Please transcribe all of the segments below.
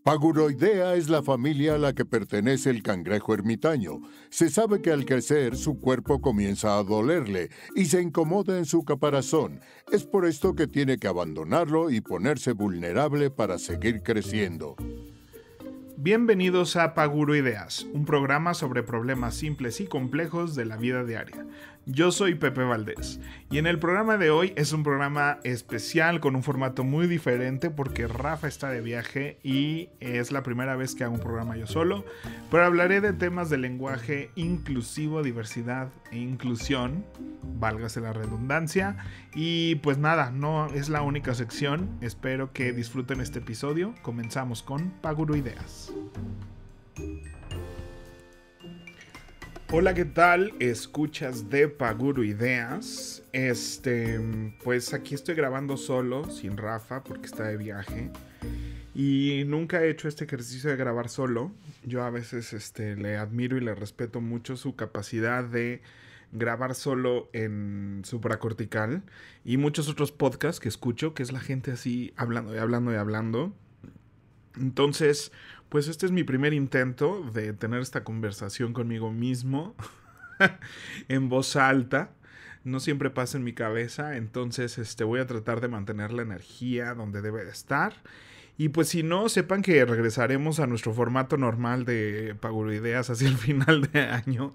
Paguroidea es la familia a la que pertenece el cangrejo ermitaño. Se sabe que al crecer su cuerpo comienza a dolerle y se incomoda en su caparazón. Es por esto que tiene que abandonarlo y ponerse vulnerable para seguir creciendo. Bienvenidos a Paguroideas, un programa sobre problemas simples y complejos de la vida diaria. Yo soy Pepe Valdés y en el programa de hoy es un programa especial con un formato muy diferente porque Rafa está de viaje y es la primera vez que hago un programa yo solo, pero hablaré de temas de lenguaje inclusivo, diversidad e inclusión, válgase la redundancia, y pues nada, no es la única sección, espero que disfruten este episodio. Comenzamos con Paguroideas. Hola, ¿qué tal? Escuchas de Paguroideas. Pues aquí estoy grabando solo, sin Rafa, porque está de viaje. Y nunca he hecho este ejercicio de grabar solo. Yo a veces le admiro y le respeto mucho su capacidad de grabar solo en supracortical. Y muchos otros podcasts que escucho, que es la gente así hablando y hablando y hablando. Entonces, pues este es mi primer intento de tener esta conversación conmigo mismo en voz alta. No siempre pasa en mi cabeza, entonces voy a tratar de mantener la energía donde debe de estar. Y pues si no, sepan que regresaremos a nuestro formato normal de Paguroideas hacia el final de año.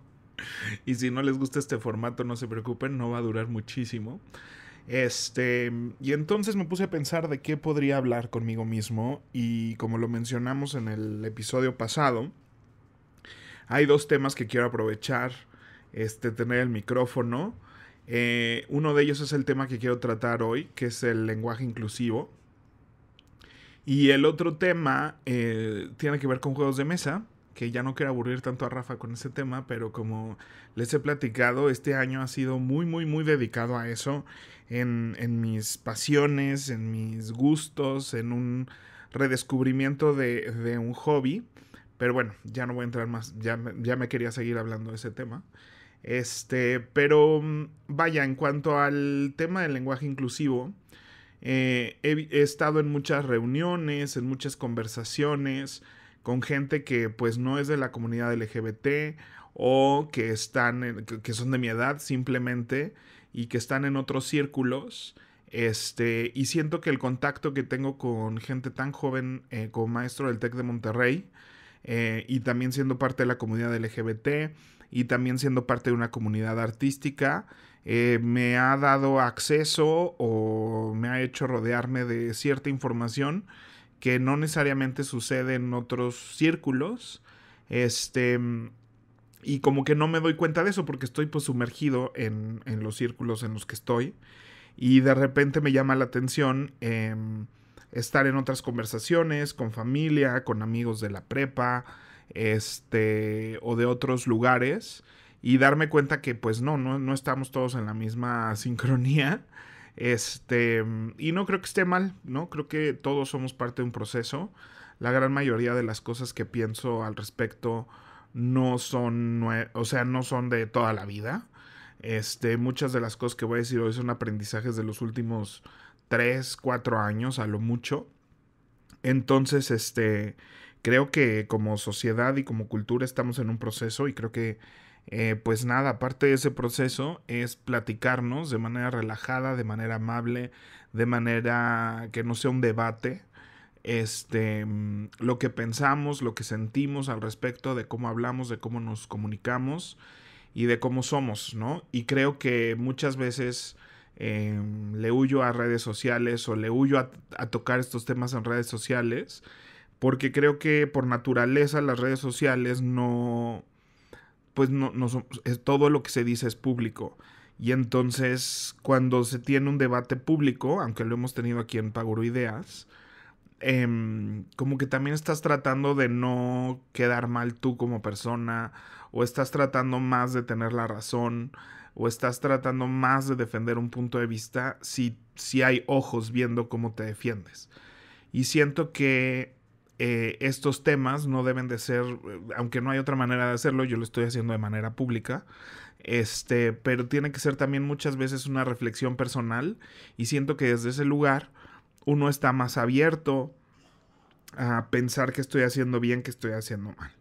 Y si no les gusta este formato, no se preocupen, no va a durar muchísimo. Y entonces me puse a pensar de qué podría hablar conmigo mismo, y como lo mencionamos en el episodio pasado, hay dos temas que quiero aprovechar, tener el micrófono. Uno de ellos es el tema que quiero tratar hoy, que es el lenguaje inclusivo. Y el otro tema tiene que ver con juegos de mesa, que ya no quiero aburrir tanto a Rafa con ese tema, pero como les he platicado, este año ha sido muy dedicado a eso, en mis pasiones, en mis gustos, en un redescubrimiento de un hobby. Pero bueno, ya no voy a entrar más, ya me quería seguir hablando de ese tema. Pero vaya, en cuanto al tema del lenguaje inclusivo, he estado en muchas reuniones, en muchas conversaciones con gente que pues no es de la comunidad LGBT o que que son de mi edad simplemente y que están en otros círculos. Y siento que el contacto que tengo con gente tan joven como maestro del TEC de Monterrey, y también siendo parte de la comunidad LGBT y también siendo parte de una comunidad artística, me ha dado acceso o me ha hecho rodearme de cierta información que no necesariamente sucede en otros círculos. Y como que no me doy cuenta de eso porque estoy pues sumergido en los círculos en los que estoy. Y de repente me llama la atención estar en otras conversaciones con familia, con amigos de la prepa, o de otros lugares, y darme cuenta que pues no estamos todos en la misma sincronía. Y no creo que esté mal, ¿no? Creo que todos somos parte de un proceso. La gran mayoría de las cosas que pienso al respecto no son de toda la vida. Muchas de las cosas que voy a decir hoy son aprendizajes de los últimos 3, 4 años a lo mucho. Entonces, creo que como sociedad y como cultura estamos en un proceso, y creo que pues nada, parte de ese proceso es platicarnos de manera relajada, de manera amable, de manera que no sea un debate, lo que pensamos, lo que sentimos al respecto, de cómo hablamos, de cómo nos comunicamos y de cómo somos, ¿no? Y creo que muchas veces le huyo a redes sociales o le huyo a tocar estos temas en redes sociales porque creo que por naturaleza las redes sociales no todo lo que se dice es público. Y entonces cuando se tiene un debate público, aunque lo hemos tenido aquí en Paguroideas, como que también estás tratando de no quedar mal tú como persona, o estás tratando más de tener la razón, o estás tratando más de defender un punto de vista si hay ojos viendo cómo te defiendes. Y siento que estos temas no deben de ser, aunque no hay otra manera de hacerlo, yo lo estoy haciendo de manera pública, pero tiene que ser también muchas veces una reflexión personal, y siento que desde ese lugar uno está más abierto a pensar que estoy haciendo bien, que estoy haciendo mal.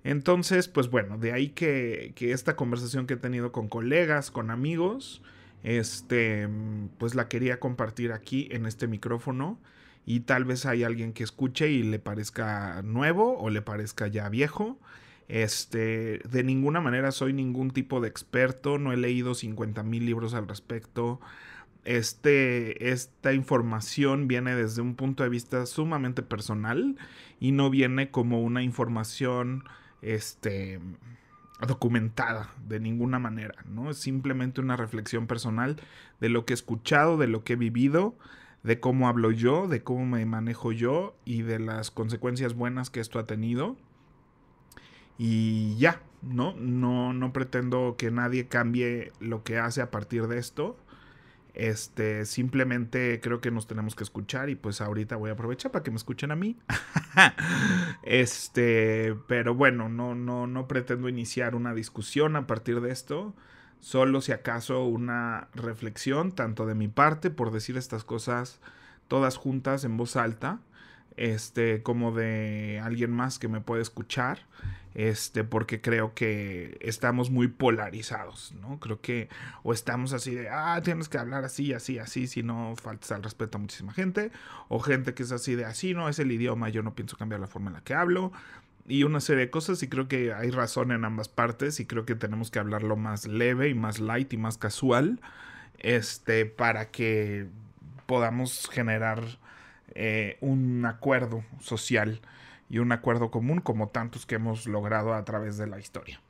Entonces, pues bueno, de ahí que esta conversación que he tenido con colegas, con amigos, pues la quería compartir aquí en este micrófono, y tal vez hay alguien que escuche y le parezca nuevo o le parezca ya viejo. De ninguna manera soy ningún tipo de experto, no he leído 50,000 libros al respecto. Esta información viene desde un punto de vista sumamente personal y no viene como una información documentada de ninguna manera, ¿no? Es simplemente una reflexión personal de lo que he escuchado, de lo que he vivido, de cómo hablo yo, de cómo me manejo yo y de las consecuencias buenas que esto ha tenido. Y ya, no pretendo que nadie cambie lo que hace a partir de esto. Simplemente creo que nos tenemos que escuchar, y pues ahorita voy a aprovechar para que me escuchen a mí. Pero bueno, no pretendo iniciar una discusión a partir de esto. Solo si acaso una reflexión, tanto de mi parte, por decir estas cosas todas juntas en voz alta, como de alguien más que me puede escuchar, porque creo que estamos muy polarizados, ¿no? Creo que o estamos así de, tienes que hablar así, así, así, si no faltas al respeto a muchísima gente, o gente que es así de, así no es el idioma, yo no pienso cambiar la forma en la que hablo, y una serie de cosas, y creo que hay razón en ambas partes, y creo que tenemos que hablarlo más leve y más light y más casual, para que podamos generar un acuerdo social y un acuerdo común como tantos que hemos logrado a través de la historia.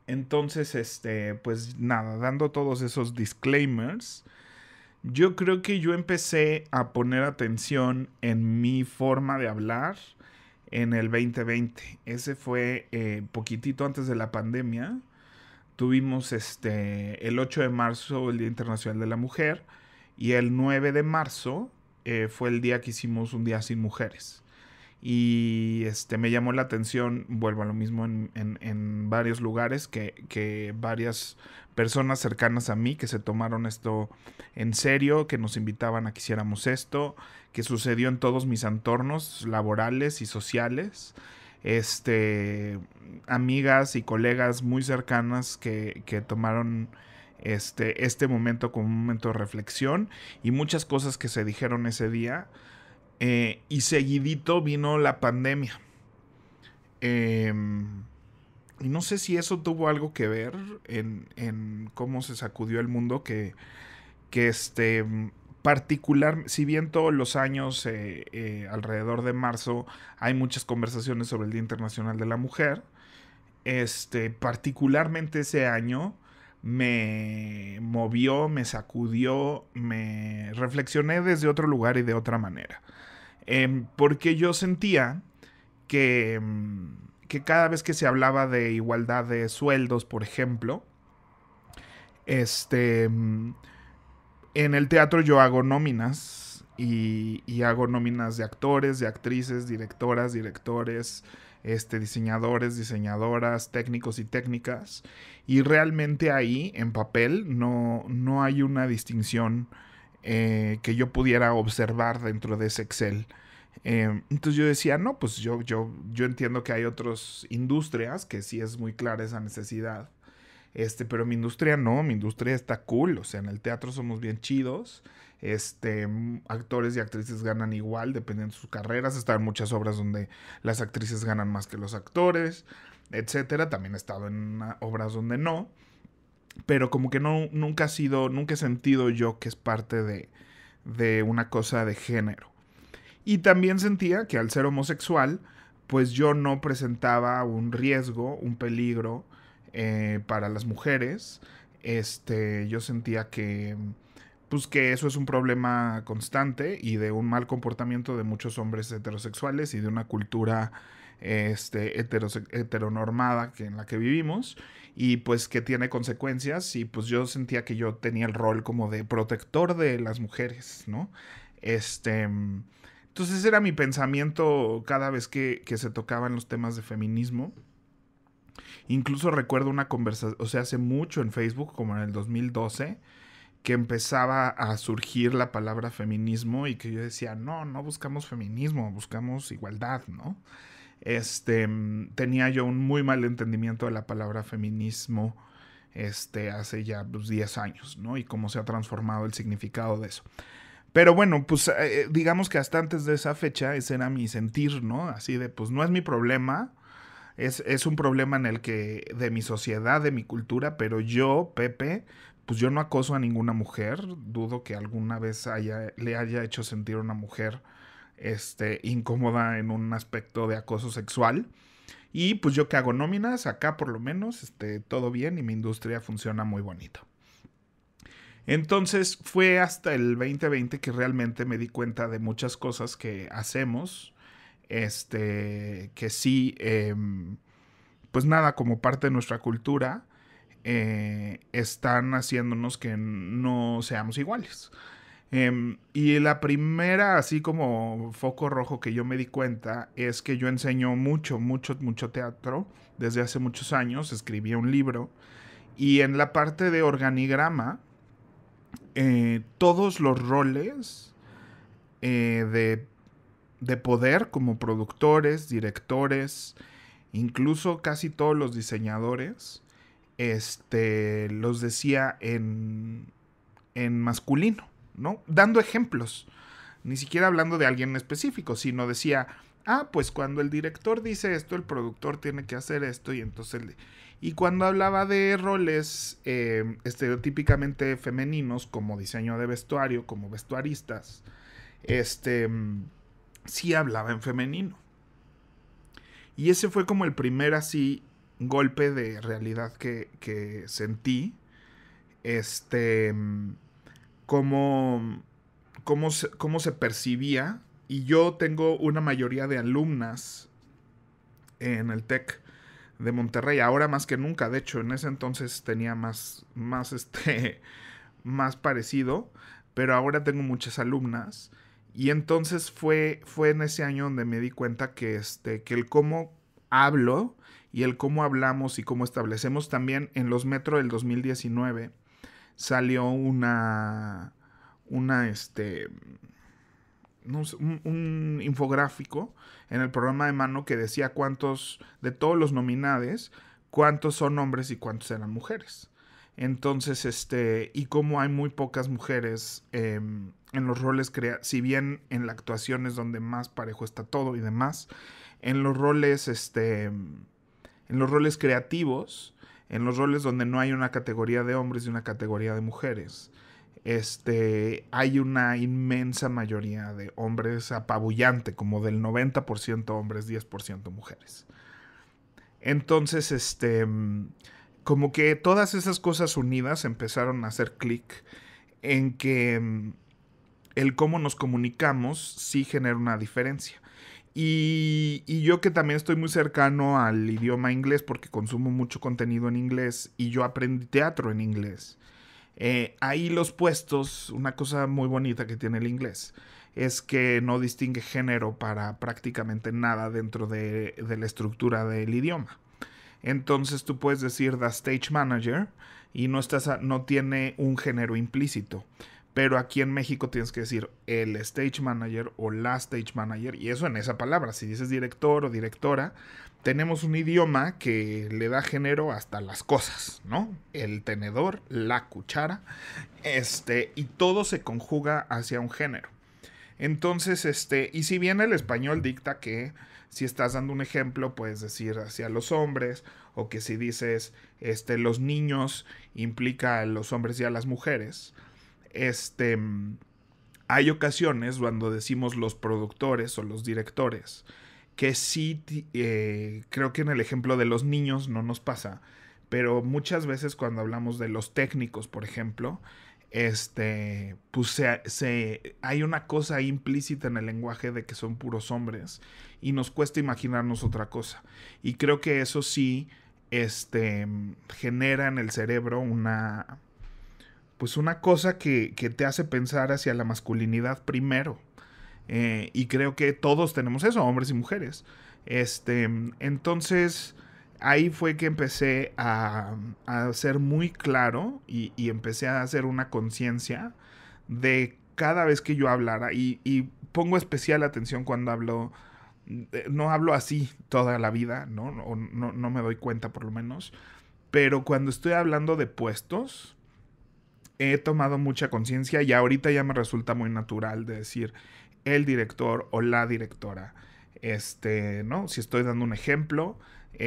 Entonces, pues nada, dando todos esos disclaimers, yo creo que yo empecé a poner atención en mi forma de hablar en el 2020. Ese fue poquitito antes de la pandemia. Tuvimos el 8 de marzo, el Día Internacional de la Mujer, y el 9 de marzo fue el día que hicimos un día sin mujeres. Y me llamó la atención, vuelvo a lo mismo, en varios lugares, que varias personas cercanas a mí que se tomaron esto en serio, que nos invitaban a que hiciéramos esto, que sucedió en todos mis entornos laborales y sociales. Amigas y colegas muy cercanas que tomaron este momento como un momento de reflexión, y muchas cosas que se dijeron ese día. Y seguidito vino la pandemia. Y no sé si eso tuvo algo que ver en cómo se sacudió el mundo, que particular, si bien todos los años alrededor de marzo hay muchas conversaciones sobre el Día Internacional de la Mujer, particularmente ese año me movió, me sacudió, me reflexioné desde otro lugar y de otra manera. Porque yo sentía que cada vez que se hablaba de igualdad de sueldos, por ejemplo, en el teatro yo hago nóminas y hago nóminas de actores, de actrices, directoras, directores, diseñadores, diseñadoras, técnicos y técnicas, y realmente ahí en papel no hay una distinción que yo pudiera observar dentro de ese Excel. Entonces yo decía, no, pues yo entiendo que hay otras industrias que sí es muy clara esa necesidad, pero mi industria no, mi industria está cool, o sea, en el teatro somos bien chidos, actores y actrices ganan igual dependiendo de sus carreras, están muchas obras donde las actrices ganan más que los actores, etcétera. También he estado en obras donde no, pero como que nunca he sentido yo que es parte de una cosa de género. Y también sentía que al ser homosexual, pues yo no presentaba un riesgo, un peligro para las mujeres. Yo sentía que eso es un problema constante y de un mal comportamiento de muchos hombres heterosexuales y de una cultura heteronormada en la que vivimos, y pues que tiene consecuencias, y pues yo sentía que yo tenía el rol como de protector de las mujeres, ¿no? Entonces era mi pensamiento cada vez que se tocaban los temas de feminismo. Incluso recuerdo una conversación, o sea, hace mucho en Facebook, como en el 2012, que empezaba a surgir la palabra feminismo y que yo decía, no buscamos feminismo, buscamos igualdad, ¿no? Tenía yo un muy mal entendimiento de la palabra feminismo hace ya 10 años, ¿no? Y cómo se ha transformado el significado de eso. Pero bueno, pues digamos que hasta antes de esa fecha ese era mi sentir, ¿no? Así de, pues no es mi problema, es un problema en el que, de mi sociedad, de mi cultura, pero yo, Pepe, pues yo no acoso a ninguna mujer, dudo que alguna vez le haya hecho sentir a una mujer incómoda en un aspecto de acoso sexual. Y pues yo que hago nóminas, acá por lo menos, todo bien y mi industria funciona muy bonito. Entonces fue hasta el 2020 que realmente me di cuenta de muchas cosas que hacemos, que sí, pues nada, como parte de nuestra cultura, están haciéndonos que no seamos iguales. Y la primera, así como foco rojo que yo me di cuenta, es que yo enseño mucho teatro desde hace muchos años. Escribí un libro y en la parte de organigrama, todos los roles de poder, como productores, directores, incluso casi todos los diseñadores, los decía en masculino, ¿no? Dando ejemplos, ni siquiera hablando de alguien específico, sino decía, pues cuando el director dice esto, el productor tiene que hacer esto, y entonces y cuando hablaba de roles estereotípicamente femeninos, como diseño de vestuario, como vestuaristas, sí hablaba en femenino. Y ese fue como el primer así golpe de realidad que sentí. Cómo se percibía. Y yo tengo una mayoría de alumnas en el TEC de Monterrey, ahora más que nunca. De hecho, en ese entonces tenía más parecido, pero ahora tengo muchas alumnas. Y entonces fue en ese año donde me di cuenta que el cómo hablo y el cómo hablamos y cómo establecemos. También en los Metro del 2019 salió un infográfico en el programa de mano que decía cuántos, de todos los nominados, cuántos son hombres y cuántos eran mujeres. Entonces, y cómo hay muy pocas mujeres en los roles, si bien en la actuación es donde más parejo está todo y demás, en los roles, creativos, en los roles donde no hay una categoría de hombres y una categoría de mujeres, hay una inmensa mayoría de hombres, apabullante, como del 90% hombres, 10% mujeres. Entonces, como que todas esas cosas unidas empezaron a hacer clic en que el cómo nos comunicamos sí genera una diferencia. Y yo que también estoy muy cercano al idioma inglés porque consumo mucho contenido en inglés y yo aprendí teatro en inglés. Ahí los puestos, una cosa muy bonita que tiene el inglés, es que no distingue género para prácticamente nada dentro de la estructura del idioma. Entonces tú puedes decir the stage manager y no tiene un género implícito. Pero aquí en México tienes que decir el stage manager o la stage manager, y eso en esa palabra. Si dices director o directora, tenemos un idioma que le da género hasta las cosas, ¿no? El tenedor, la cuchara, y todo se conjuga hacia un género. Entonces, y si bien el español dicta que si estás dando un ejemplo, puedes decir hacia los hombres, o que si dices los niños implica a los hombres y a las mujeres. Hay ocasiones cuando decimos los productores o los directores que sí, creo que en el ejemplo de los niños no nos pasa, pero muchas veces cuando hablamos de los técnicos, por ejemplo, pues hay una cosa implícita en el lenguaje de que son puros hombres y nos cuesta imaginarnos otra cosa. Y creo que eso sí genera en el cerebro una cosa que te hace pensar hacia la masculinidad primero. Y creo que todos tenemos eso, hombres y mujeres. Entonces, ahí fue que empecé a ser muy claro y empecé a hacer una conciencia de cada vez que yo hablara y pongo especial atención cuando hablo. No hablo así toda la vida, ¿no? No me doy cuenta por lo menos. Pero cuando estoy hablando de puestos, he tomado mucha conciencia y ahorita ya me resulta muy natural de decir el director o la directora. ¿No? Si estoy dando un ejemplo,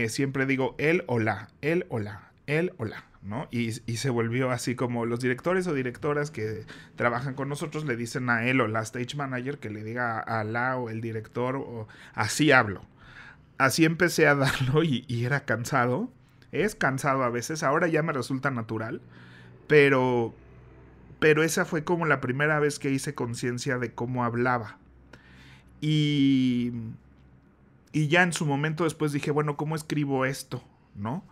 siempre digo él o la, él o la, él o la, ¿no? Y se volvió así como los directores o directoras que trabajan con nosotros le dicen a él o la stage manager que le diga a la o el director, o así hablo. Así empecé a darlo y era cansado. Es cansado a veces, ahora ya me resulta natural, pero esa fue como la primera vez que hice conciencia de cómo hablaba. Y ya en su momento después dije, bueno, ¿cómo escribo esto? ¿No?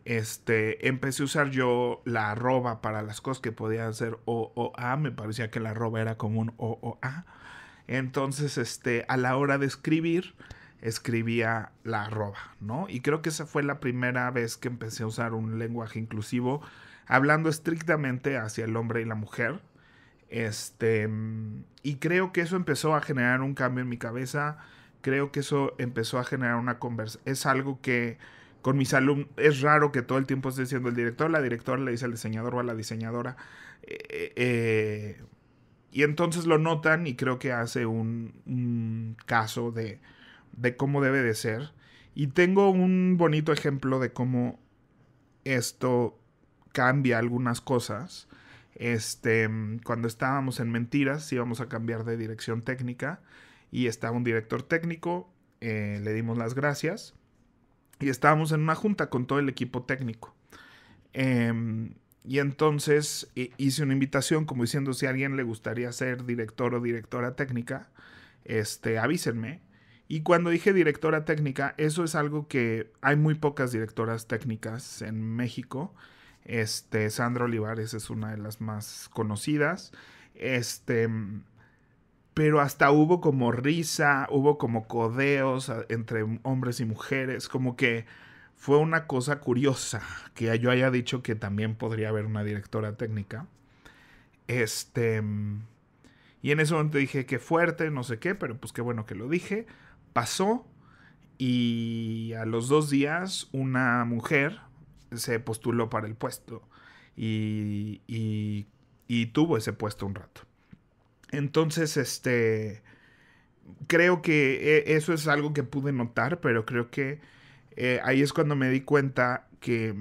Empecé a usar yo la arroba para las cosas que podían ser o o a. Me parecía que la arroba era como un o a. Entonces, a la hora de escribir, escribía la arroba, ¿no? Y creo que esa fue la primera vez que empecé a usar un lenguaje inclusivo, hablando estrictamente hacia el hombre y la mujer. Y creo que eso empezó a generar un cambio en mi cabeza. Creo que eso empezó a generar una conversación. Es algo que con mis alumnos es raro que todo el tiempo esté diciendo el director, la directora le dice al diseñador o a la diseñadora. Y entonces lo notan y creo que hace un caso de cómo debe de ser. Y tengo un bonito ejemplo de cómo esto cambia algunas cosas. Cuando estábamos en Mentiras íbamos a cambiar de dirección técnica y estaba un director técnico, le dimos las gracias y estábamos en una junta con todo el equipo técnico. Y entonces hice una invitación como diciendo, si a alguien le gustaría ser director o directora técnica, avísenme. Y cuando dije directora técnica, eso es algo que hay muy pocas directoras técnicas en México. Sandra Olivares es una de las más conocidas. Pero hasta hubo como risa, hubo como codeos entre hombres y mujeres, como que fue una cosa curiosa que yo haya dicho que también podría haber una directora técnica. Y en ese momento dije que fuerte, no sé qué, pero pues qué bueno que lo dije. Pasó y a los 2 días una mujer se postuló para el puesto y tuvo ese puesto un rato. Entonces, creo que eso es algo que pude notar, pero creo que ahí es cuando me di cuenta que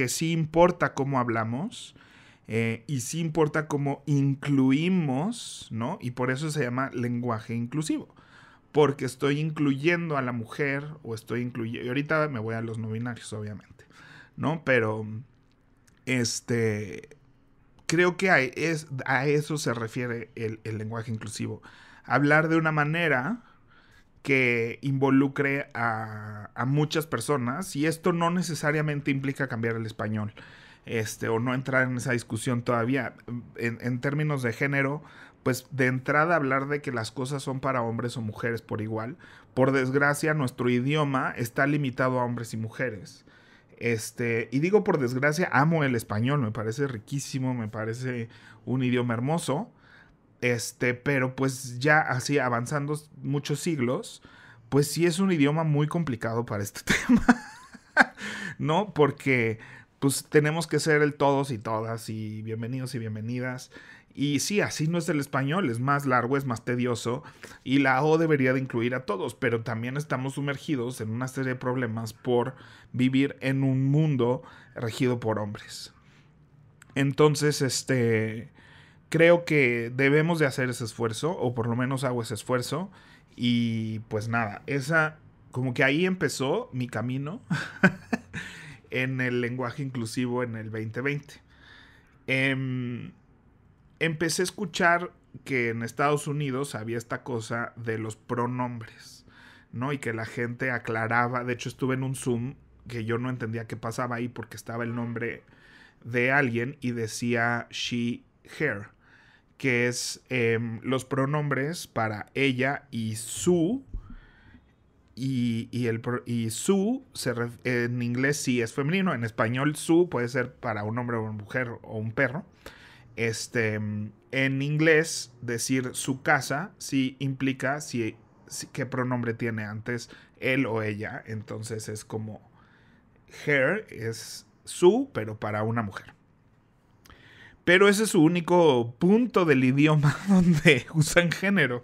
sí importa cómo hablamos y sí importa cómo incluimos, ¿no? Y por eso se llama lenguaje inclusivo. Porque estoy incluyendo a la mujer o estoy incluyendo... Y ahorita me voy a los no binarios, obviamente, ¿no? Pero, creo que a eso se refiere el lenguaje inclusivo. Hablar de una manera que involucre a muchas personas, y esto no necesariamente implica cambiar el español, o no entrar en esa discusión todavía. En términos de género, pues de entrada hablar de que las cosas son para hombres o mujeres por igual. Por desgracia, nuestro idioma está limitado a hombres y mujeres. Y digo por desgracia, amo el español, me parece riquísimo, me parece un idioma hermoso. Pero pues ya así avanzando muchos siglos, pues sí es un idioma muy complicado para este tema, ¿no? Porque pues tenemos que ser el todos y todas y bienvenidos y bienvenidas. Y sí, así no es el español, es más largo, es más tedioso y la O debería de incluir a todos, pero también estamos sumergidos en una serie de problemas por vivir en un mundo regido por hombres. Entonces, creo que debemos de hacer ese esfuerzo, o por lo menos hago ese esfuerzo. Y pues nada, como que ahí empezó mi camino en el lenguaje inclusivo en el 2020. Empecé a escuchar que en Estados Unidos había esta cosa de los pronombres, ¿no? Y que la gente aclaraba. De hecho, estuve en un Zoom que yo no entendía qué pasaba ahí porque estaba el nombre de alguien y decía she, her, que es los pronombres para ella y su y su en inglés sí es femenino. En español su puede ser para un hombre o una mujer o un perro. En inglés decir su casa sí implica qué pronombre tiene antes, él o ella. Entonces es como her es su, pero para una mujer. Pero ese es su único punto del idioma donde usan género.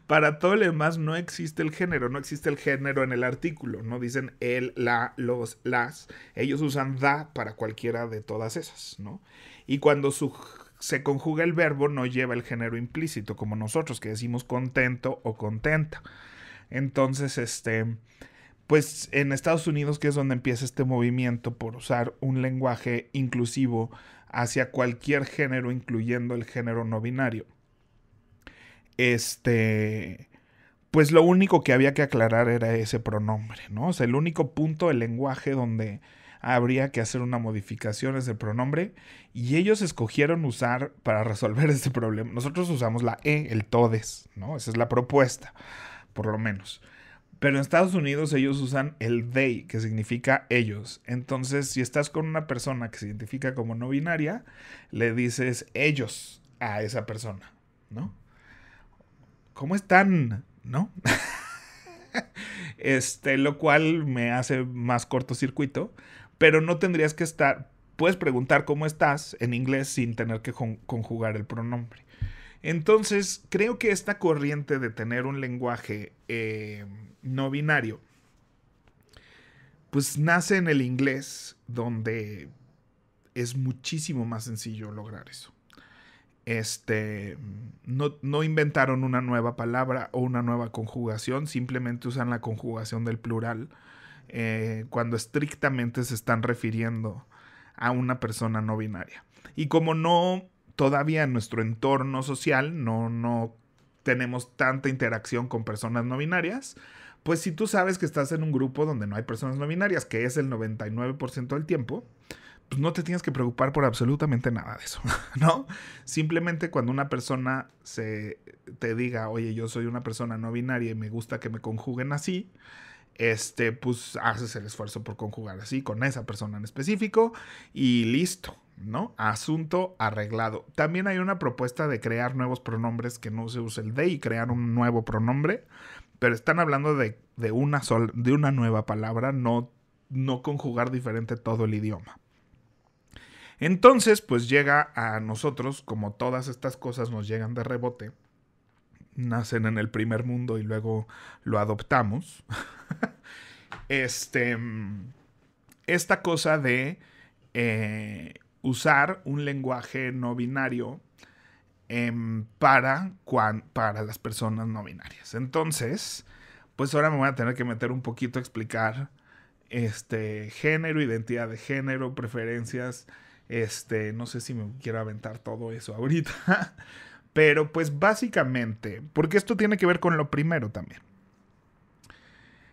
Para todo lo demás no existe el género. No existe el género en el artículo. No dicen el, la, los, las. Ellos usan da para cualquiera de todas esas, ¿no? Y cuando se conjuga el verbo no lleva el género implícito, como nosotros que decimos contento o contenta. Entonces, pues en Estados Unidos, que es donde empieza este movimiento por usar un lenguaje inclusivo hacia cualquier género, incluyendo el género no binario. Pues lo único que había que aclarar era ese pronombre, ¿no? O sea, el único punto del lenguaje donde habría que hacer una modificación es el pronombre, y ellos escogieron usar para resolver este problema. Nosotros usamos la el todes, ¿no? Esa es la propuesta, por lo menos. Pero en Estados Unidos ellos usan el they, que significa ellos. Entonces, si estás con una persona que se identifica como no binaria, le dices ellos a esa persona, ¿no? ¿Cómo están? ¿No? Lo cual me hace más cortocircuito, pero no tendrías que estar... Puedes preguntar cómo estás en inglés sin tener que conjugar el pronombre. Entonces, creo que esta corriente de tener un lenguaje no binario, pues nace en el inglés, donde es muchísimo más sencillo lograr eso. No inventaron una nueva palabra o una nueva conjugación, simplemente usan la conjugación del plural cuando estrictamente se están refiriendo a una persona no binaria. Y como no... Todavía en nuestro entorno social no tenemos tanta interacción con personas no binarias, pues si tú sabes que estás en un grupo donde no hay personas no binarias, que es el 99% del tiempo, pues no te tienes que preocupar por absolutamente nada de eso, ¿no? Simplemente cuando una persona te diga, oye, yo soy una persona no binaria y me gusta que me conjuguen así, pues haces el esfuerzo por conjugar así con esa persona en específico y listo, ¿no? Asunto arreglado. También hay una propuesta de crear nuevos pronombres que no se use el de y crear un nuevo pronombre, pero están hablando de una nueva palabra, no conjugar diferente todo el idioma. Entonces, pues llega a nosotros, como todas estas cosas nos llegan de rebote, nacen en el primer mundo y luego lo adoptamos. Esta cosa de usar un lenguaje no binario para las personas no binarias. Entonces, pues ahora me voy a tener que meter un poquito a explicar género, identidad de género, preferencias. No sé si me quiero aventar todo eso ahorita. Pero pues básicamente, porque esto tiene que ver con lo primero también.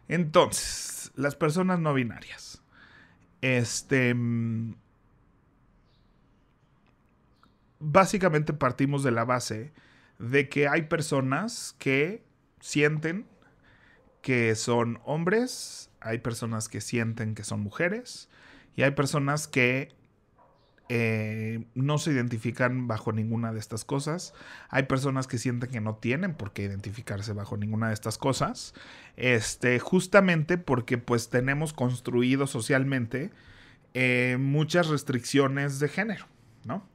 Entonces, las personas no binarias. Básicamente partimos de la base de que hay personas que sienten que son hombres, hay personas que sienten que son mujeres y hay personas que no se identifican bajo ninguna de estas cosas. Hay personas que sienten que no tienen por qué identificarse bajo ninguna de estas cosas. Justamente porque pues tenemos construido socialmente muchas restricciones de género, ¿no?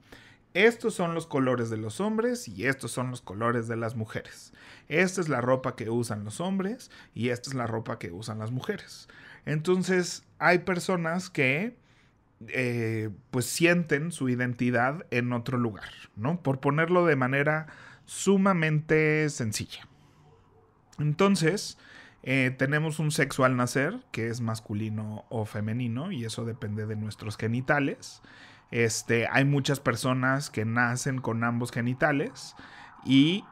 Estos son los colores de los hombres y estos son los colores de las mujeres. Esta es la ropa que usan los hombres y esta es la ropa que usan las mujeres. Entonces hay personas que pues sienten su identidad en otro lugar, ¿no? Por ponerlo de manera sumamente sencilla. Entonces, tenemos un sexo al nacer, que es masculino o femenino, y eso depende de nuestros genitales. Hay muchas personas que nacen con ambos genitales y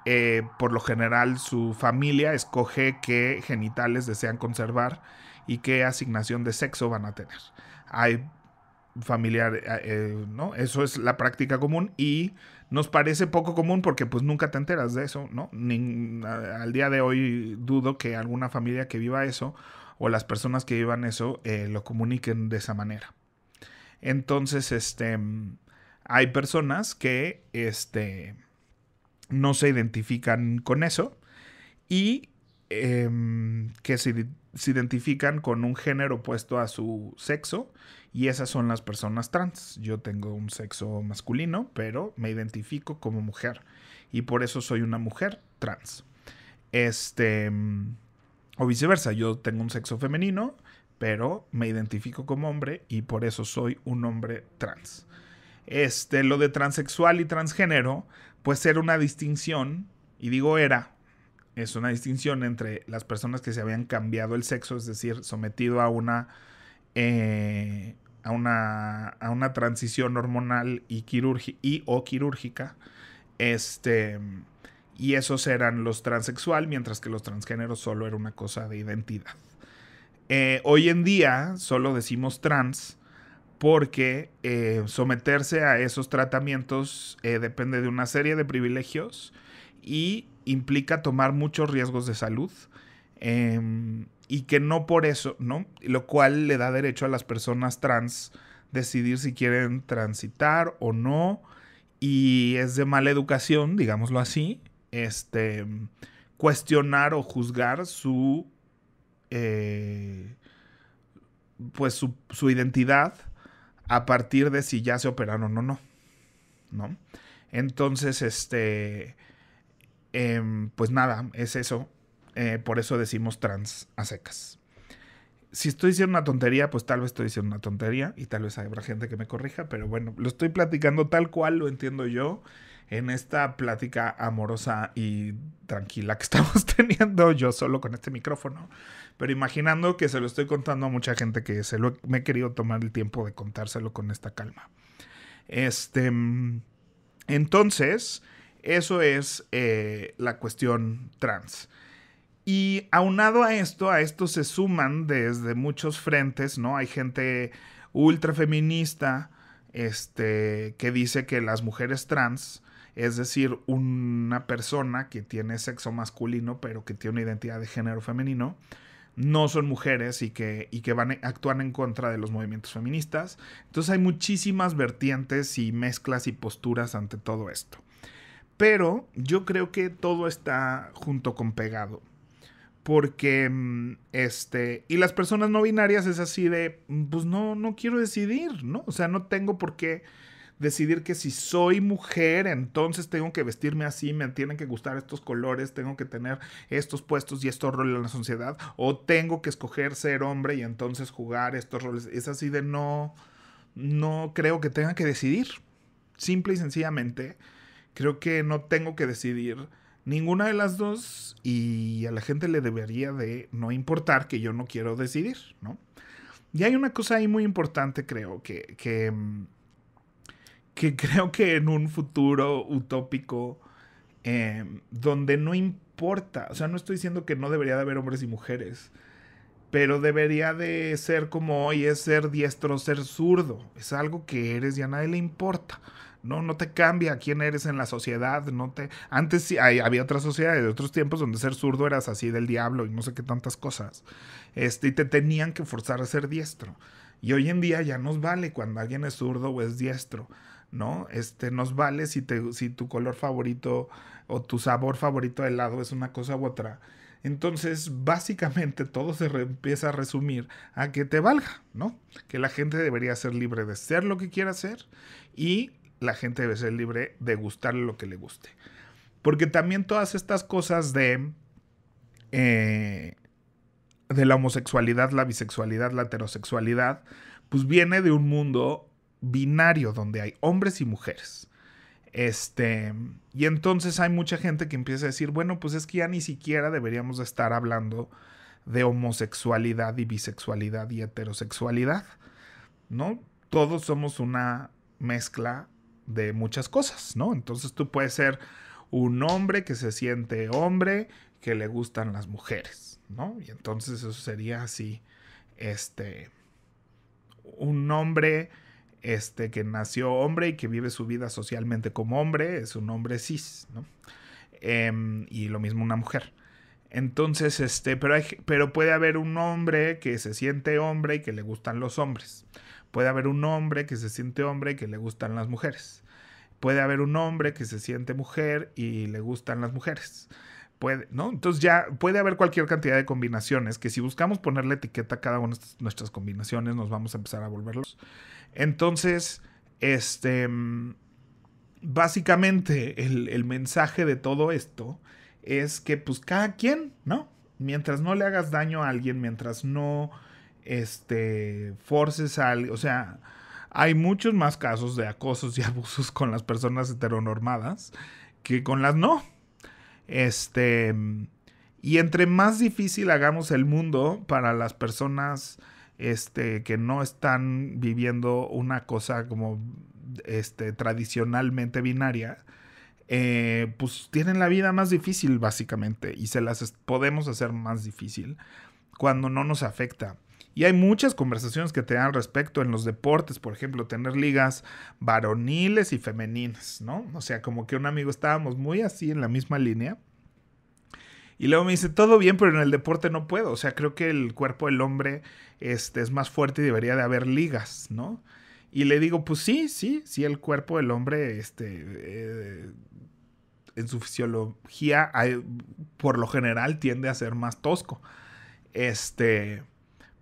por lo general su familia escoge qué genitales desean conservar y qué asignación de sexo van a tener. Hay familiar, ¿no? Eso es la práctica común y nos parece poco común porque pues nunca te enteras de eso, ¿no? Al día de hoy dudo que alguna familia que viva eso o las personas que vivan eso lo comuniquen de esa manera. Entonces, hay personas que, no se identifican con eso y que se identifican con un género opuesto a su sexo y esas son las personas trans. Yo tengo un sexo masculino, pero me identifico como mujer y por eso soy una mujer trans. O viceversa, yo tengo un sexo femenino, pero me identifico como hombre y por eso soy un hombre trans. Lo de transexual y transgénero, pues era una distinción, y digo era, es una distinción entre las personas que se habían cambiado el sexo, es decir, sometido a una transición hormonal y o quirúrgica, y esos eran los transexual, mientras que los transgéneros solo era una cosa de identidad. Hoy en día solo decimos trans porque someterse a esos tratamientos depende de una serie de privilegios y implica tomar muchos riesgos de salud y que no por eso, ¿no? Lo cual le da derecho a las personas trans decidir si quieren transitar o no y es de mala educación, digámoslo así, cuestionar o juzgar pues su identidad a partir de si ya se operaron o no, ¿no? Entonces, pues nada, es eso. Por eso decimos trans a secas. Si estoy diciendo una tontería, pues tal vez estoy diciendo una tontería y tal vez habrá gente que me corrija, pero bueno, lo estoy platicando tal cual lo entiendo yo en esta plática amorosa y tranquila que estamos teniendo yo solo con este micrófono, pero imaginando que se lo estoy contando a mucha gente que me he querido tomar el tiempo de contárselo con esta calma. Entonces, eso es la cuestión trans. Y aunado a esto se suman desde muchos frentes, ¿no? Hay gente ultra feminista que dice que las mujeres trans, es decir, una persona que tiene sexo masculino pero que tiene una identidad de género femenino, no son mujeres y que actúan en contra de los movimientos feministas. Entonces hay muchísimas vertientes y mezclas y posturas ante todo esto. Pero yo creo que todo está junto con pegado. Porque, y las personas no binarias es así de, pues no quiero decidir, ¿no? O sea, no tengo por qué decidir que si soy mujer, entonces tengo que vestirme así, me tienen que gustar estos colores, tengo que tener estos puestos y estos roles en la sociedad, o tengo que escoger ser hombre y entonces jugar estos roles. Es así de no creo que tenga que decidir. Simple y sencillamente, creo que no tengo que decidir ninguna de las dos y a la gente le debería de no importar que yo no quiero decidir, ¿no? Y hay una cosa ahí muy importante, creo, que creo que en un futuro utópico donde no importa, o sea, no estoy diciendo que no debería de haber hombres y mujeres, pero debería de ser como hoy es ser diestro, ser zurdo, es algo que eres y a nadie le importa. No te cambia quién eres en la sociedad. Antes sí había otra sociedad de otros tiempos donde ser zurdo eras así del diablo y no sé qué tantas cosas. Y te tenían que forzar a ser diestro. Y hoy en día ya nos vale cuando alguien es zurdo o es diestro, ¿no? Nos vale si tu color favorito o tu sabor favorito de helado es una cosa u otra. Entonces, básicamente todo se empieza a resumir a que te valga, ¿no? Que la gente debería ser libre de ser lo que quiera ser y la gente debe ser libre de gustarle lo que le guste. Porque también todas estas cosas de la homosexualidad, la bisexualidad, la heterosexualidad, pues viene de un mundo binario donde hay hombres y mujeres. Y entonces hay mucha gente que empieza a decir, bueno, pues es que ya ni siquiera deberíamos de estar hablando de homosexualidad y bisexualidad y heterosexualidad, ¿no? Todos somos una mezcla de muchas cosas, ¿no? Entonces tú puedes ser un hombre que se siente hombre, que le gustan las mujeres, ¿no? Y entonces eso sería así, un hombre que nació hombre y que vive su vida socialmente como hombre, es un hombre cis, ¿no? Y lo mismo una mujer. Entonces, pero puede haber un hombre que se siente hombre y que le gustan los hombres. Puede haber un hombre que se siente hombre y que le gustan las mujeres. Puede haber un hombre que se siente mujer y le gustan las mujeres. Puede, ¿no? Entonces ya puede haber cualquier cantidad de combinaciones que si buscamos ponerle etiqueta a cada una de nuestras combinaciones nos vamos a empezar a volverlos. Entonces, básicamente el mensaje de todo esto es que pues cada quien, ¿no? Mientras no le hagas daño a alguien, mientras no forces a alguien, o sea, hay muchos más casos de acosos y abusos con las personas heteronormadas que con las no. Y entre más difícil hagamos el mundo para las personas que no están viviendo una cosa como tradicionalmente binaria, pues tienen la vida más difícil básicamente y se las podemos hacer más difícil cuando no nos afecta. Y hay muchas conversaciones que te dan al respecto en los deportes, por ejemplo, tener ligas varoniles y femeninas, ¿no? O sea, como que un amigo estábamos muy así en la misma línea. Y luego me dice, todo bien, pero en el deporte no puedo. O sea, creo que el cuerpo del hombre es más fuerte y debería de haber ligas, ¿no? Y le digo, pues sí, el cuerpo del hombre, en su fisiología, por lo general, tiende a ser más tosco.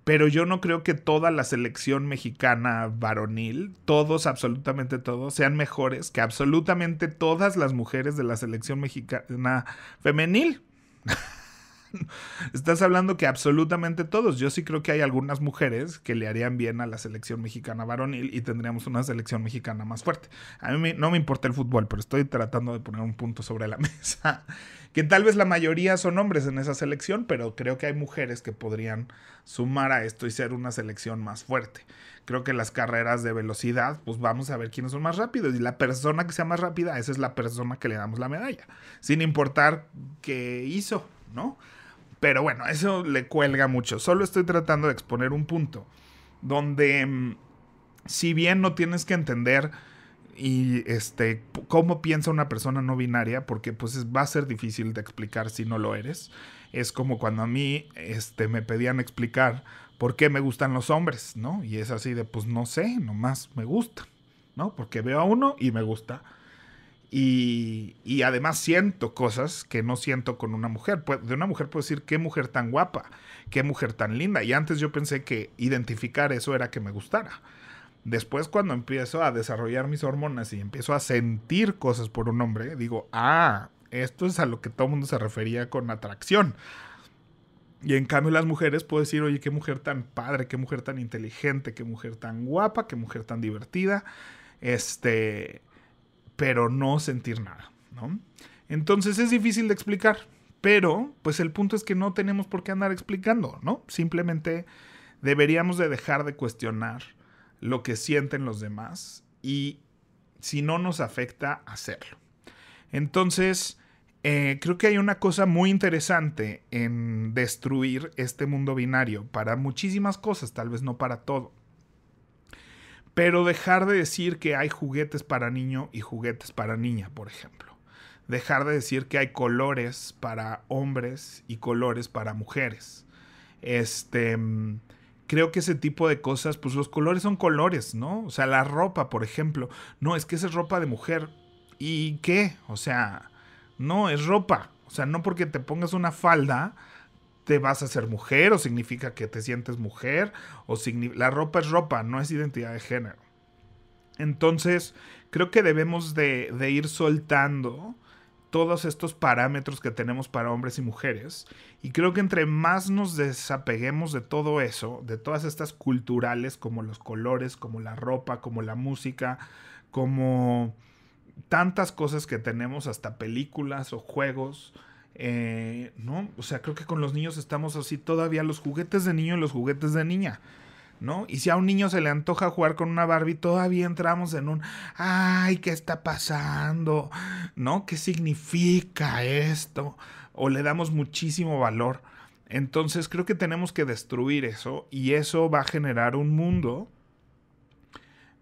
Pero yo no creo que toda la selección mexicana varonil, todos, absolutamente todos, sean mejores que absolutamente todas las mujeres de la selección mexicana femenil. Estás hablando que absolutamente todos. Yo sí creo que hay algunas mujeres que le harían bien a la selección mexicana varonil y tendríamos una selección mexicana más fuerte. A mí no me importa el fútbol, pero estoy tratando de poner un punto sobre la mesa. Que tal vez la mayoría son hombres en esa selección, pero creo que hay mujeres que podrían sumar a esto y ser una selección más fuerte. Creo que las carreras de velocidad, pues vamos a ver quiénes son más rápidos. Y la persona que sea más rápida, esa es la persona que le damos la medalla. Sin importar qué hizo, ¿no? Pero bueno, eso le cuelga mucho. Solo estoy tratando de exponer un punto donde, si bien no tienes que entender y cómo piensa una persona no binaria, porque pues va a ser difícil de explicar si no lo eres. Es como cuando a mí me pedían explicar por qué me gustan los hombres, ¿no? Y es así de, pues no sé, nomás me gusta, ¿no? Porque veo a uno y me gusta. Y además siento cosas que no siento con una mujer. De una mujer puedo decir, qué mujer tan guapa, qué mujer tan linda. Y antes yo pensé que identificar eso era que me gustara. Después, cuando empiezo a desarrollar mis hormonas y empiezo a sentir cosas por un hombre, digo, esto es a lo que todo el mundo se refería con atracción. Y en cambio las mujeres puedo decir, oye, qué mujer tan padre, qué mujer tan inteligente, qué mujer tan guapa, qué mujer tan divertida. Pero no sentir nada, ¿no? Entonces es difícil de explicar, pero pues el punto es que no tenemos por qué andar explicando, ¿no? Simplemente deberíamos de dejar de cuestionar lo que sienten los demás y si no nos afecta, hacerlo. Entonces, creo que hay una cosa muy interesante en destruir este mundo binario para muchísimas cosas, tal vez no para todo. Pero dejar de decir que hay juguetes para niño y juguetes para niña, por ejemplo. Dejar de decir que hay colores para hombres y colores para mujeres. Creo que ese tipo de cosas, pues los colores son colores, ¿no? O sea, la ropa, por ejemplo. No, es que esa es ropa de mujer. ¿Y qué? O sea, no, es ropa. O sea, no porque te pongas una falda te vas a ser mujer o significa que te sientes mujer o la ropa es ropa, no es identidad de género. Entonces creo que debemos de ir soltando todos estos parámetros que tenemos para hombres y mujeres y creo que entre más nos desapeguemos de todo eso, de todas estas culturales como los colores, como la ropa, como la música, como tantas cosas que tenemos, hasta películas o juegos, ¿no? O sea, creo que con los niños estamos así todavía, los juguetes de niño y los juguetes de niña, ¿no? Y si a un niño se le antoja jugar con una Barbie, todavía entramos en un, ay, ¿qué está pasando? ¿No? ¿Qué significa esto? O le damos muchísimo valor. Entonces creo que tenemos que destruir eso y eso va a generar un mundo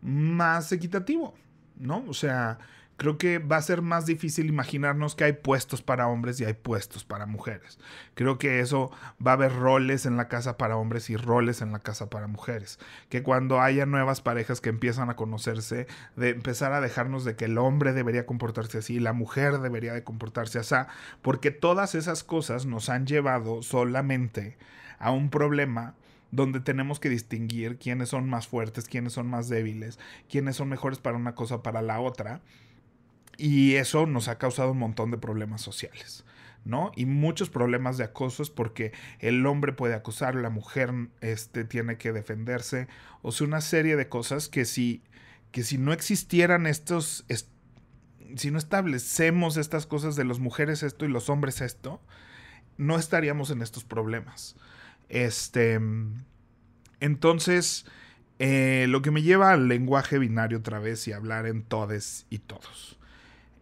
más equitativo, ¿no? O sea, creo que va a ser más difícil imaginarnos que hay puestos para hombres y hay puestos para mujeres. Creo que eso va a haber roles en la casa para hombres y roles en la casa para mujeres. Que cuando haya nuevas parejas que empiezan a conocerse, de empezar a dejarnos de que el hombre debería comportarse así, la mujer debería de comportarse así, porque todas esas cosas nos han llevado solamente a un problema donde tenemos que distinguir quiénes son más fuertes, quiénes son más débiles, quiénes son mejores para una cosa o para la otra. Y eso nos ha causado un montón de problemas sociales, ¿no? Y muchos problemas de acoso es porque el hombre puede acosar, la mujer tiene que defenderse. O sea, una serie de cosas que si no existieran si no establecemos estas cosas de las mujeres esto y los hombres esto, no estaríamos en estos problemas. Entonces, lo que me lleva al lenguaje binario otra vez y hablar en todes y todos.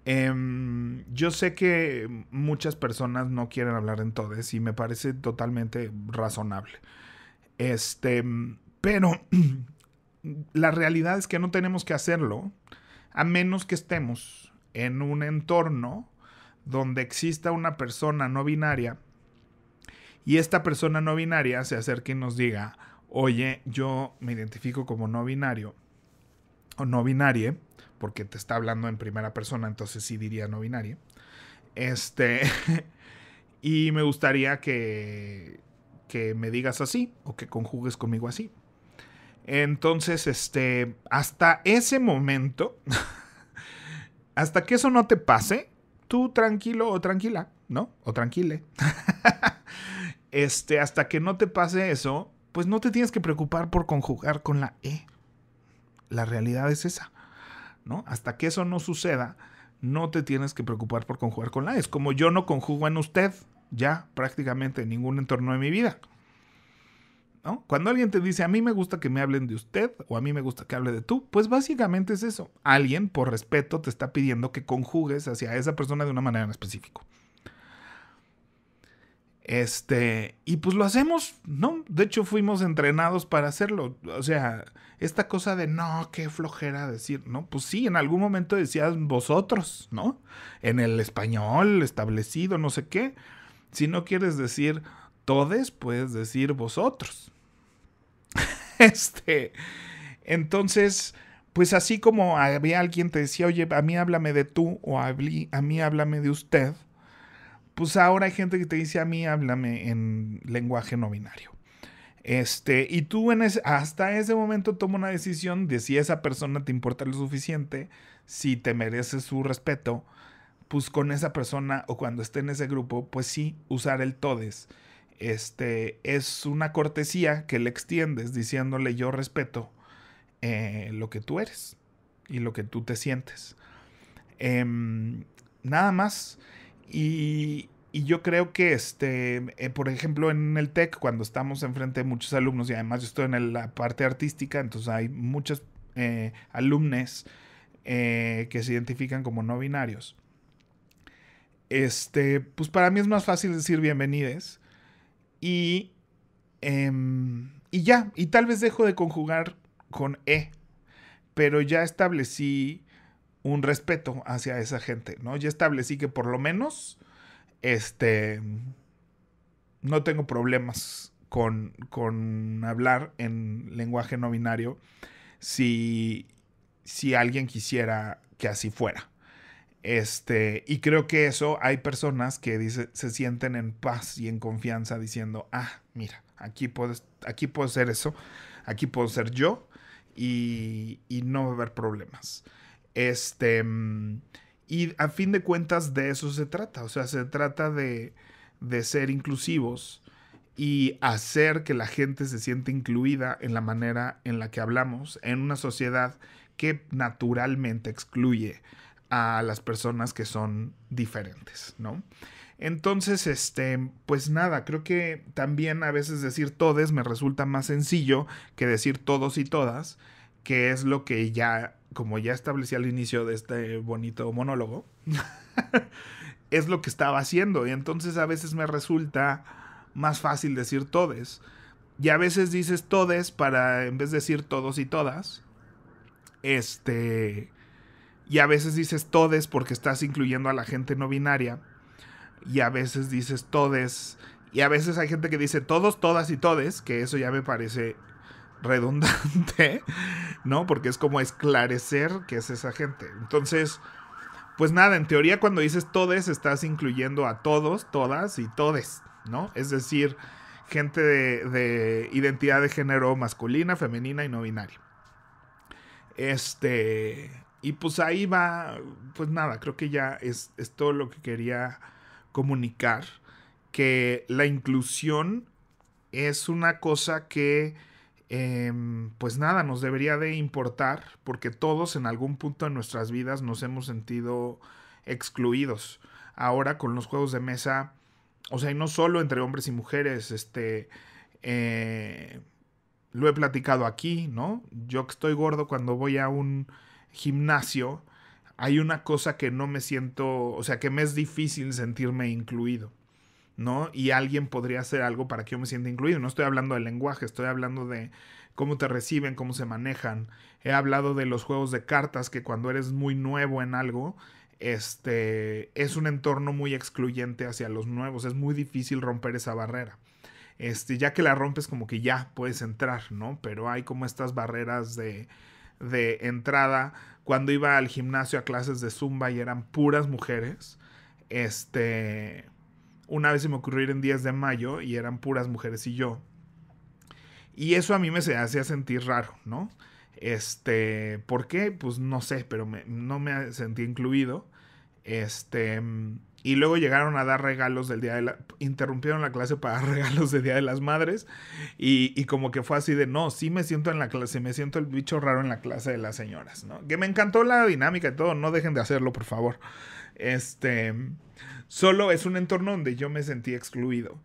Yo sé que muchas personas no quieren hablar en todes y me parece totalmente razonable. Pero la realidad es que no tenemos que hacerlo a menos que estemos en un entorno donde exista una persona no binaria y esta persona no binaria se acerque y nos diga: oye, yo me identifico como no binario o no binarie, porque te está hablando en primera persona, entonces sí diría no binarie. Y me gustaría que me digas así o que conjugues conmigo así. Entonces, hasta ese momento, hasta que eso no te pase, tú tranquilo o tranquila, ¿no? O tranquile. Hasta que no te pase eso, pues no te tienes que preocupar por conjugar con la E. La realidad es esa, ¿no? Hasta que eso no suceda, no te tienes que preocupar por conjugar con la E. Es como yo no conjugo en usted, ya prácticamente en ningún entorno de mi vida, ¿no? Cuando alguien te dice: a mí me gusta que me hablen de usted o a mí me gusta que hable de tú, pues básicamente es eso. Alguien, por respeto, te está pidiendo que conjugues hacia esa persona de una manera en específico. Y pues lo hacemos, ¿no? De hecho, fuimos entrenados para hacerlo. O sea, esta cosa de no, qué flojera decir, ¿no? Pues sí, en algún momento decías vosotros, ¿no? En el español establecido, no sé qué. Si no quieres decir todes, puedes decir vosotros. Entonces, pues así como había alguien que te decía: oye, a mí háblame de tú, o a mí háblame de usted, pues ahora hay gente que te dice: a mí háblame en lenguaje no binario. Y tú hasta ese momento toma una decisión de si esa persona te importa lo suficiente, si te mereces su respeto, pues con esa persona o cuando esté en ese grupo, pues sí, usar el todes. Es una cortesía que le extiendes diciéndole: yo respeto lo que tú eres y lo que tú te sientes. Nada más. Y yo creo que, por ejemplo, en el TEC, cuando estamos enfrente de muchos alumnos, y además yo estoy en la parte artística, entonces hay muchos alumnos que se identifican como no binarios. Pues para mí es más fácil decir bienvenides y ya, y tal vez dejo de conjugar con E, pero ya establecí un respeto hacia esa gente, ¿no? Ya establecí que por lo menos no tengo problemas con hablar en lenguaje no binario si alguien quisiera que así fuera. Y creo que eso hay personas que se sienten en paz y en confianza diciendo: ah, mira, aquí puedo ser eso, aquí puedo ser yo y no va a haber problemas. Y a fin de cuentas de eso se trata. O sea, se trata de ser inclusivos y hacer que la gente se sienta incluida en la manera en la que hablamos en una sociedad que naturalmente excluye a las personas que son diferentes, ¿no? Entonces, pues nada, creo que también a veces decir todes me resulta más sencillo que decir todos y todas, que es lo que como ya establecí al inicio de este bonito monólogo, es lo que estaba haciendo. Y entonces a veces me resulta más fácil decir todes. Y a veces dices todes para, en vez de decir todos y todas, Y a veces dices todes porque estás incluyendo a la gente no binaria. Y a veces dices todes. Y a veces hay gente que dice todos, todas y todes, que eso ya me parece redundante, ¿no? Porque es como esclarecer qué es esa gente. Entonces, pues nada, en teoría cuando dices todes estás incluyendo a todos, todas y todes, ¿no? Es decir, gente de identidad de género masculina, femenina y no binaria. Y pues ahí va, pues nada, creo que ya es todo lo que quería comunicar, que la inclusión es una cosa que pues nada, nos debería de importar, porque todos en algún punto de nuestras vidas nos hemos sentido excluidos. Ahora con los juegos de mesa, o sea, y no solo entre hombres y mujeres, lo he platicado aquí, ¿no? Yo que estoy gordo, cuando voy a un gimnasio, hay una cosa que no me siento, o sea, que me es difícil sentirme incluido, ¿no? Y alguien podría hacer algo para que yo me sienta incluido. No estoy hablando del lenguaje, estoy hablando de cómo te reciben, cómo se manejan. He hablado de los juegos de cartas, que cuando eres muy nuevo en algo, es un entorno muy excluyente hacia los nuevos. Es muy difícil romper esa barrera. Ya que la rompes, como que ya puedes entrar, ¿no? Pero hay como estas barreras de entrada. Cuando iba al gimnasio a clases de Zumba y eran puras mujeres, una vez se me ocurrió ir en 10 de mayo y eran puras mujeres y yo. Y eso a mí me hacía sentir raro, ¿no? ¿Por qué? Pues no sé, pero no me sentí incluido. Y luego llegaron a dar regalos del Día de la... Interrumpieron la clase para dar regalos del Día de las Madres. Y como que fue así de, no, sí me siento en la clase, me siento el bicho raro en la clase de las señoras, ¿no? Que me encantó la dinámica y todo, no dejen de hacerlo, por favor. Solo es un entorno donde yo me sentí excluido.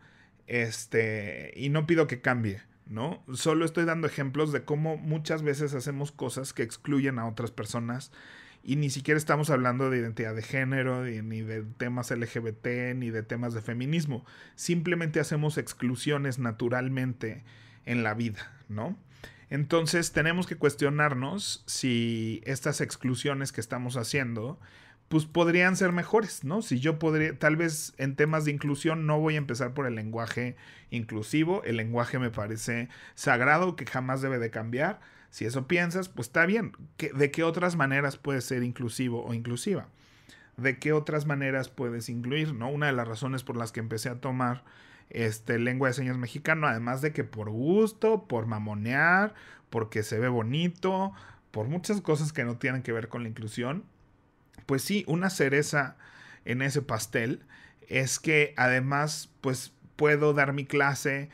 Y no pido que cambie, ¿no? Solo estoy dando ejemplos de cómo muchas veces hacemos cosas que excluyen a otras personas y ni siquiera estamos hablando de identidad de género, ni de temas LGBT, ni de temas de feminismo. Simplemente hacemos exclusiones naturalmente en la vida, ¿no? Entonces tenemos que cuestionarnos si estas exclusiones que estamos haciendo pues podrían ser mejores, ¿no? Si yo podría, tal vez en temas de inclusión no voy a empezar por el lenguaje inclusivo, el lenguaje me parece sagrado, que jamás debe de cambiar. Si eso piensas, pues está bien. ¿De qué otras maneras puedes ser inclusivo o inclusiva? ¿De qué otras maneras puedes incluir, no? Una de las razones por las que empecé a tomar lengua de señas mexicano, además de que por gusto, por mamonear, porque se ve bonito, por muchas cosas que no tienen que ver con la inclusión, pues sí, una cereza en ese pastel es que además pues puedo dar mi clase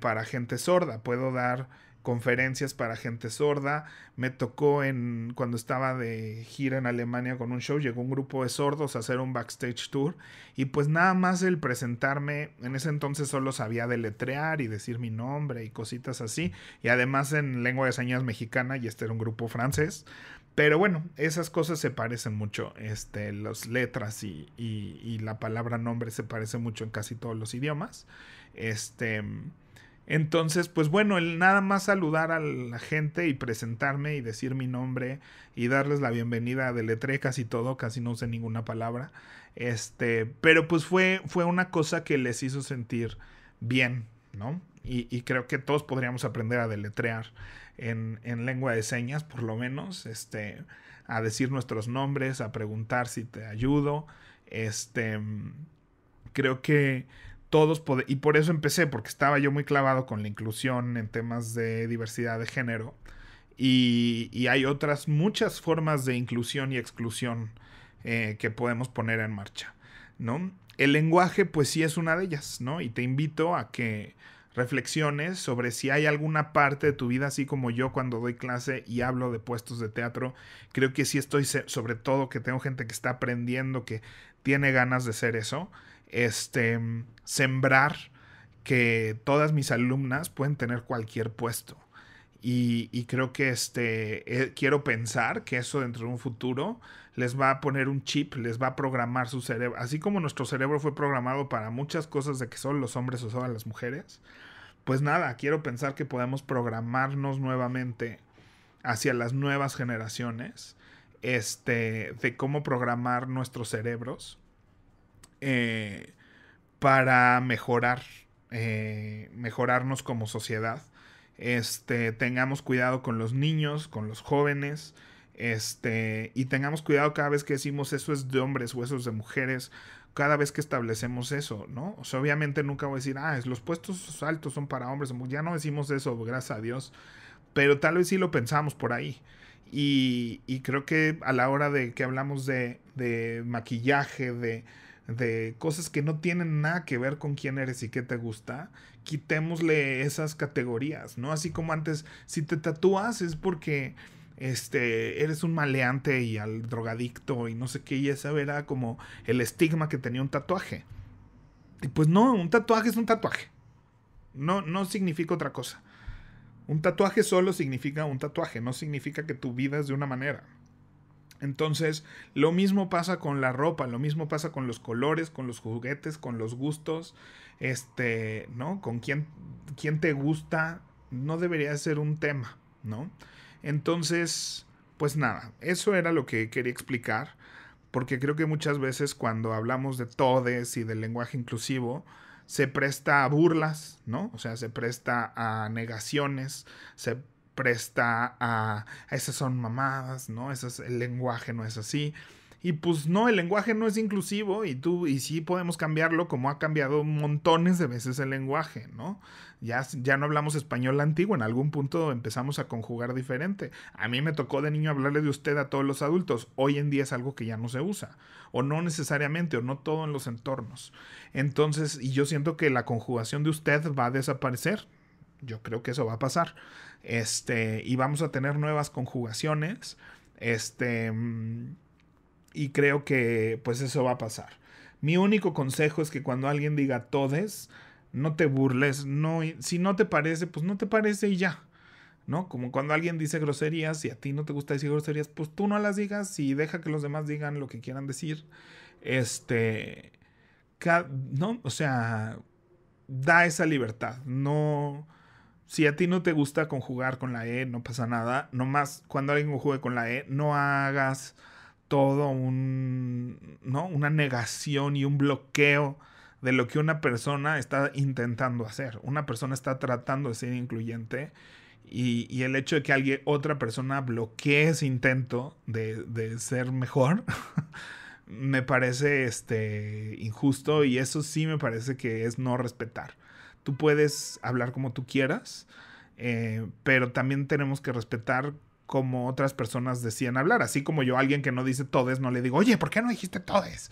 para gente sorda, puedo dar conferencias para gente sorda. Me tocó cuando estaba de gira en Alemania con un show, llegó un grupo de sordos a hacer un backstage tour y pues nada más el presentarme, en ese entonces solo sabía deletrear y decir mi nombre y cositas así, y además en lengua de señas mexicana, y era un grupo francés. Pero bueno, esas cosas se parecen mucho. Las letras y la palabra nombre se parece mucho en casi todos los idiomas. Entonces, pues bueno, el nada más saludar a la gente y presentarme y decir mi nombre y darles la bienvenida, deletré casi todo, casi no usé ninguna palabra. Pero pues fue una cosa que les hizo sentir bien, ¿no? Y creo que todos podríamos aprender a deletrear en lengua de señas, por lo menos, a decir nuestros nombres, a preguntar si te ayudo. Creo que todos y por eso empecé, porque estaba yo muy clavado con la inclusión en temas de diversidad de género. Y hay otras muchas formas de inclusión y exclusión que podemos poner en marcha, ¿no? El lenguaje, pues sí es una de ellas, ¿no? Y te invito a que reflexiones sobre si hay alguna parte de tu vida, así como yo cuando doy clase y hablo de puestos de teatro, creo que sí estoy, sobre todo que tengo gente que está aprendiendo, que tiene ganas de ser eso, sembrar que todas mis alumnas pueden tener cualquier puesto. Y creo que quiero pensar que eso dentro de un futuro les va a poner un chip, les va a programar su cerebro. Así como nuestro cerebro fue programado para muchas cosas de que solo los hombres o solo las mujeres, pues nada, quiero pensar que podemos programarnos nuevamente hacia las nuevas generaciones, de cómo programar nuestros cerebros para mejorarnos como sociedad. Tengamos cuidado con los niños, con los jóvenes, y tengamos cuidado cada vez que decimos eso es de hombres o eso es de mujeres, cada vez que establecemos eso, ¿no? O sea, obviamente nunca voy a decir, los puestos altos son para hombres, ya no decimos eso, gracias a Dios, pero tal vez sí lo pensamos por ahí. Y creo que a la hora de que hablamos de maquillaje, de cosas que no tienen nada que ver con quién eres y qué te gusta, quitémosle esas categorías, ¿no? Así como antes, si te tatúas es porque eres un maleante y al drogadicto y no sé qué, y esa era como el estigma que tenía un tatuaje. Y pues no, un tatuaje es un tatuaje. No significa otra cosa. Un tatuaje solo significa un tatuaje, no significa que tu vida es de una manera. Entonces, lo mismo pasa con la ropa, lo mismo pasa con los colores, con los juguetes, con los gustos, ¿no? Con quién te gusta, no debería ser un tema, ¿no? Entonces, pues nada, eso era lo que quería explicar, porque creo que muchas veces cuando hablamos de todes y del lenguaje inclusivo, se presta a burlas, ¿no? O sea, se presta a negaciones, se presta a esas son mamadas, ¿no? El lenguaje no es así. Y pues no, el lenguaje no es inclusivo y sí podemos cambiarlo como ha cambiado montones de veces el lenguaje, ¿no? Ya no hablamos español antiguo, en algún punto empezamos a conjugar diferente. A mí me tocó de niño hablarle de usted a todos los adultos. Hoy en día es algo que ya no se usa, o no necesariamente, o no todo en los entornos. Entonces, y yo siento que la conjugación de usted va a desaparecer. Yo creo que eso va a pasar. Y vamos a tener nuevas conjugaciones. Y creo que pues eso va a pasar. Mi único consejo es que cuando alguien diga todes, no te burles, no, si no te parece, pues no te parece y ya, ¿no? Como cuando alguien dice groserías y a ti no te gusta decir groserías, pues tú no las digas y deja que los demás digan lo que quieran decir. ¿No? O sea, da esa libertad, no. Si a ti no te gusta conjugar con la E, no pasa nada. Nomás cuando alguien conjugue con la E, no hagas todo ¿no? Una negación y un bloqueo de lo que una persona está intentando hacer. Una persona está tratando de ser incluyente y el hecho de que otra persona bloquee ese intento de ser mejor me parece injusto, y eso sí me parece que es no respetar. Tú puedes hablar como tú quieras, pero también tenemos que respetar como otras personas decían hablar. Así como yo a alguien que no dice todes no le digo, oye, ¿por qué no dijiste todes?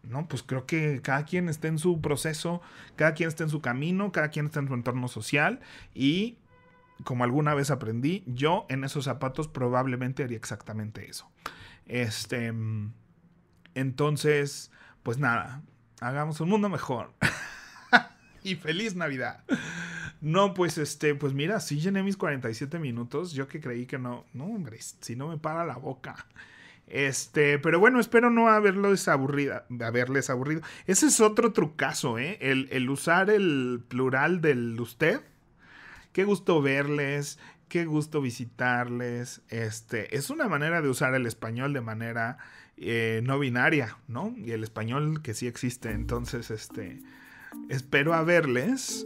No, pues creo que cada quien está en su proceso, cada quien está en su camino, cada quien está en su entorno social, y como alguna vez aprendí, yo en esos zapatos probablemente haría exactamente eso. Entonces, pues nada, hagamos un mundo mejor. Y feliz Navidad. No, pues pues mira, sí llené mis 47 minutos. Yo que creí que no, hombre, si no me para la boca. Pero bueno, espero no haberles aburrido. Ese es otro trucazo, ¿eh? El usar el plural del usted. Qué gusto verles, qué gusto visitarles. Es una manera de usar el español de manera no binaria, ¿no? Y el español que sí existe. Entonces, espero haberles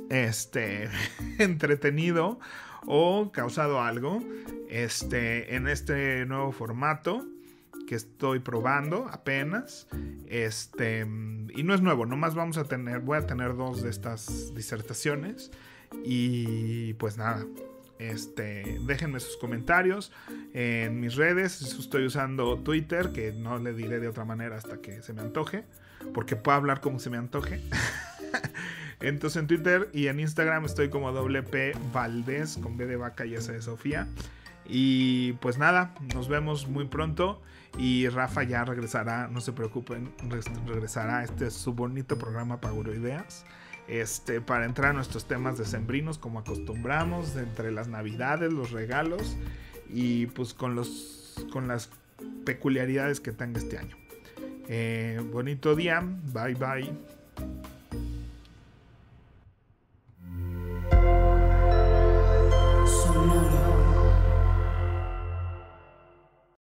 entretenido o causado algo en este nuevo formato que estoy probando apenas. Y no es nuevo, nomás voy a tener 2 de estas disertaciones. Y pues nada, déjenme sus comentarios en mis redes. Estoy usando Twitter, que no le diré de otra manera hasta que se me antoje, porque puedo hablar como se me antoje. Entonces en Twitter y en Instagram estoy como WP Valdés, con B de vaca y S de Sofía. Y pues nada, nos vemos muy pronto. Y Rafa ya regresará, no se preocupen, regresará su bonito programa Paguro Ideas, para entrar a nuestros temas decembrinos como acostumbramos, entre las navidades, los regalos y pues con las peculiaridades que tenga este año. Bonito día, bye bye.